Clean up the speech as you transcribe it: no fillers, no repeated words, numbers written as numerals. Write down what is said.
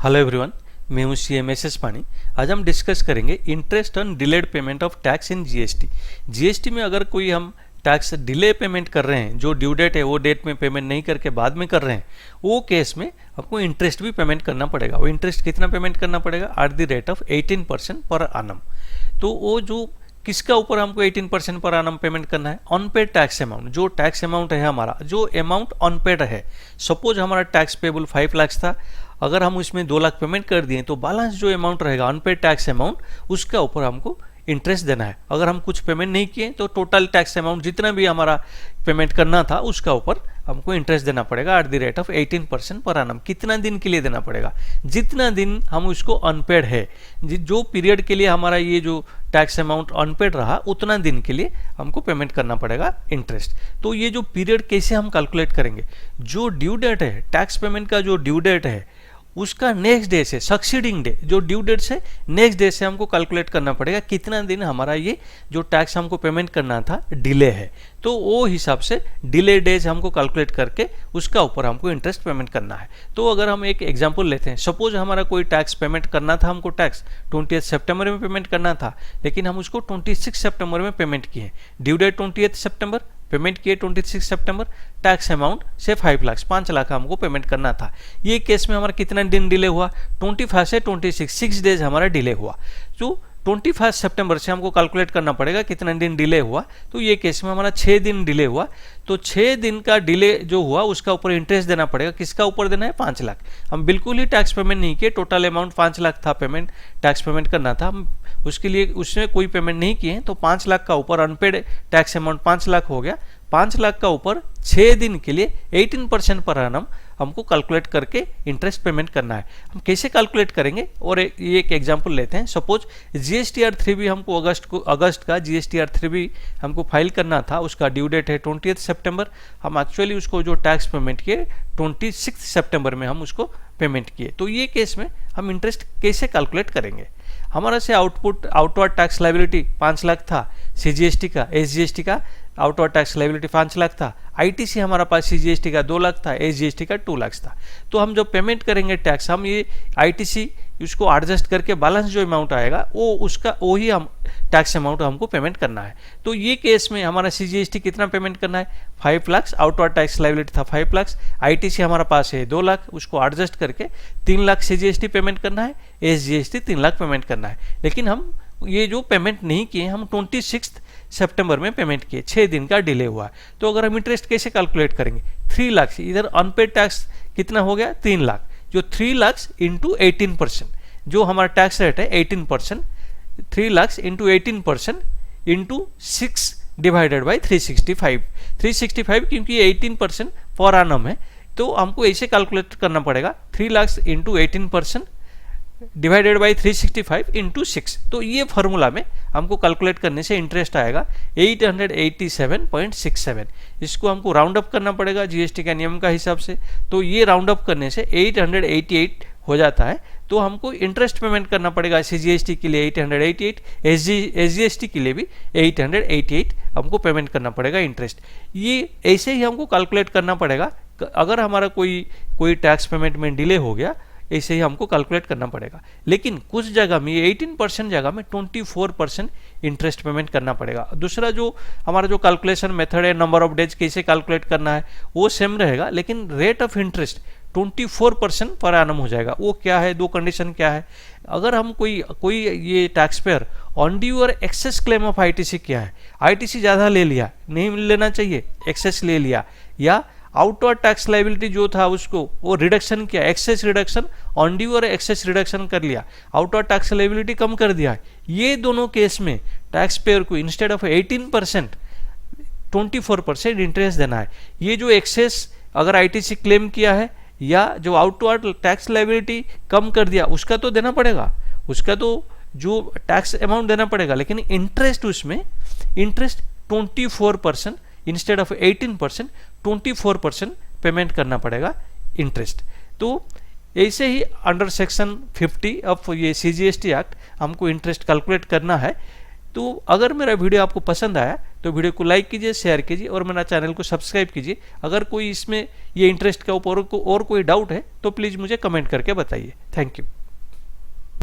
Hello everyone, मैं हूं CMSS पानी। आज हम डिस्कस करेंगे interest on delayed payment of tax in GST. GST में अगर कोई हम टैक्स डिले पेमेंट कर रहे हैं, जो ड्यू डेट है वो डेट में पेमेंट नहीं करके बाद में कर रहे हैं, वो केस में आपको इंटरेस्ट भी पेमेंट करना पड़ेगा। वो इंटरेस्ट कितना पेमेंट करना पड़ेगा? एट द रेट ऑफ 18% पर annum। तो वो जो किसका ऊपर हमको 18% पर annum पेमेंट करना है? Unpaid tax amount. जो टैक्स अमाउंट है हमारा, जो अमाउंट अनपेड है, सपोज हमारा टैक्स पेबल 5 लाख था, अगर हम उसमें 2 लाख पेमेंट कर दिए तो बैलेंस जो अमाउंट रहेगा अनपेड टैक्स अमाउंट, उसका ऊपर हमको इंटरेस्ट देना है। अगर हम कुछ पेमेंट नहीं किए तो टोटल टैक्स अमाउंट जितना भी हमारा पेमेंट करना था उसका ऊपर हमको इंटरेस्ट देना पड़ेगा एट द रेट ऑफ 18% पर annum। कितना दिन के लिए देना पड़ेगा? जितना दिन हम उसको अनपेड है, जो पीरियड के लिए हमारा ये जो टैक्स अमाउंट अनपेड रहा, उतना दिन के लिए हमको पेमेंट करना पड़ेगा इंटरेस्ट। तो ये जो पीरियड कैसे हम कैलकुलेट करेंगे? जो ड्यू डेट है, टैक्स पेमेंट का जो ड्यू डेट है, उसका नेक्स्ट डे से, सक्सीडिंग डे, जो ड्यू डेट से नेक्स्ट डे से हमको कैलकुलेट करना पड़ेगा कितना दिन हमारा ये जो टैक्स हमको पेमेंट करना था डिले है। तो वो हिसाब से डिले डेज हमको कैलकुलेट करके उसका ऊपर हमको इंटरेस्ट पेमेंट करना है। तो अगर हम एक एग्जांपल लेते हैं, सपोज हमारा कोई टैक्स पेमेंट करना था, हमको टैक्स 28 सितंबर में पेमेंट करना था, लेकिन हम उसको 26 सितंबर में पेमेंट किए। ड्यू डेट 28 सितंबर, पेमेंट किए 26 सितंबर, टैक्स अमाउंट से 5 लाख हमको पेमेंट करना था। ये केस में हमारा कितना दिन डिले हुआ? 25 से 26, 6 डेज हमारा डिले हुआ। तो 21 सितंबर से हमको कैलकुलेट करना पड़ेगा कितना दिन डिले हुआ। तो ये केस में हमारा 6 दिन डिले हुआ। तो 6 दिन का डिले जो हुआ उसका ऊपर इंटरेस्ट देना पड़ेगा। किसका ऊपर देना है? 5 लाख। हम बिल्कुल ही टैक्स पेमेंट नहीं किए, टोटल अमाउंट 5 लाख था, पेमेंट टैक्स पेमेंट करना था, हम उसके लिए उसमें कोई पेमेंट नहीं किए, तो 5 लाख का ऊपर अनपेड टैक्स अमाउंट 5 लाख हो गया। 5 लाख का ऊपर 6 दिन के लिए 18% पर annum हमको कैलकुलेट करके इंटरेस्ट पेमेंट करना है। हम कैसे कैलकुलेट करेंगे? और ये एक एग्जांपल लेते हैं। सपोज GSTR 3 भी हमको अगस्त का GSTR 3 भी हमको फाइल करना था, उसका ड्यू डेट है 28 सितंबर। हम एक्चुअली उसको जो टैक्स पेमेंट किए 26 सितंबर में हम उसको पेमेंट किए। तो ये केस में हम इंटरेस्ट कैसे कैलकुलेट करेंगे? हमारा से आउटवर्ड टैक्स लायबिलिटी 5 लाख था, CGST का, SGST का आउटवर्ड टैक्स लायबिलिटी 5 लाख था, ITC हमारा पास CGST का 2 लाख था, SGST का 2 लाख था। तो हम जब पेमेंट करेंगे टैक्स, हम ये ITC उसको एडजस्ट करके बैलेंस जो अमाउंट आएगा वो ही हम टैक्स अमाउंट हमको पेमेंट करना है। तो ये केस में हमारा CGST कितना पेमेंट करना है? 5 लाख। आउटवर्ड टैक्स लायबिलिटी था 5 लाख, ITC हमारा पास है 2 लाख, उसको एडजस्ट करके 3 लाख CGST पेमेंट करना है, SGST 3 लाख पेमेंट करना है। लेकिन हम ये जो पेमेंट नहीं किए, हम 26 सितंबर में पेमेंट किए, 6 दिन का डिले हुआ। तो अगर हम इंटरेस्ट कैसे कैलकुलेट करेंगे? 3 लाख, इधर अनपेड टैक्स कितना हो गया? 3 लाख। जो 3 लाख इंटू 18%, जो हमारा टैक्स रेट है 18%, 3 lakh into 18% into 6 divided by 365 क्योंकि 18% पर annum है, तो हमको ऐसे कैलकुलेट करना पड़ेगा 3 lakh into 18% divided by 365 into 6। तो ये फॉर्मूला में हमको कैलकुलेट करने से इंटरेस्ट आएगा 887.67। इसको हमको राउंड अप करना पड़ेगा GST का नियम का हिसाब से। तो ये राउंड अप करने से 888 हो जाता है। तो हमको इंटरेस्ट पेमेंट करना पड़ेगा CGST के लिए 888, SGST के लिए भी 888 हमको पेमेंट करना पड़ेगा इंटरेस्ट। ये ऐसे ही हमको कैलकुलेट करना पड़ेगा। अगर हमारा कोई टैक्स पेमेंट में डिले हो गया, ऐसे ही हमको कैलकुलेट करना पड़ेगा। लेकिन कुछ जगह में 18% जगह में 24% इंटरेस्ट पेमेंट करना पड़ेगा। दूसरा जो हमारा जो कैलकुलेशन मेथड है, नंबर ऑफ डेज कैसे कैलकुलेट करना है, वो सेम रहेगा, लेकिन रेट ऑफ इंटरेस्ट 24% पर annum हो जाएगा। वो क्या है? 2 कंडीशन क्या है? अगर हम कोई ये टैक्स पेयर अनड्यू और एक्सेस क्लेम ऑफ ITC क्या है? ITC ज़्यादा ले लिया, नहीं लेना चाहिए, एक्सेस ले लिया, या आउटवर्ड टैक्स लायबिलिटी जो था उसको वो रिडक्शन किया, एक्सेस रिडक्शन, अनड्यू और एक्सेस रिडक्शन कर लिया, आउटवर्ड टैक्स लायबिलिटी कम कर दिया। ये दोनों केस में टैक्स पेयर को इंस्टेड ऑफ 18% 24% इंटरेस्ट देना है। ये जो एक्सेस अगर ITC क्लेम किया है या जो आउटवर्ड टैक्स लायबिलिटी कम कर दिया, उसका तो देना पड़ेगा, उसका तो जो टैक्स अमाउंट देना पड़ेगा, लेकिन इंटरेस्ट उसमें इंटरेस्ट 24% इंस्टेड ऑफ 18% 24% पेमेंट करना पड़ेगा इंटरेस्ट। तो ऐसे ही अंडर सेक्शन 50 ऑफ ये CGST एक्ट हमको इंटरेस्ट कैलकुलेट करना है। तो अगर मेरा वीडियो आपको पसंद आया तो वीडियो को लाइक कीजिए, शेयर कीजिए और मेरा चैनल को सब्सक्राइब कीजिए। अगर कोई इसमें ये इंटरेस्ट के ऊपर और कोई डाउट है तो प्लीज़ मुझे कमेंट करके बताइए। Thank you.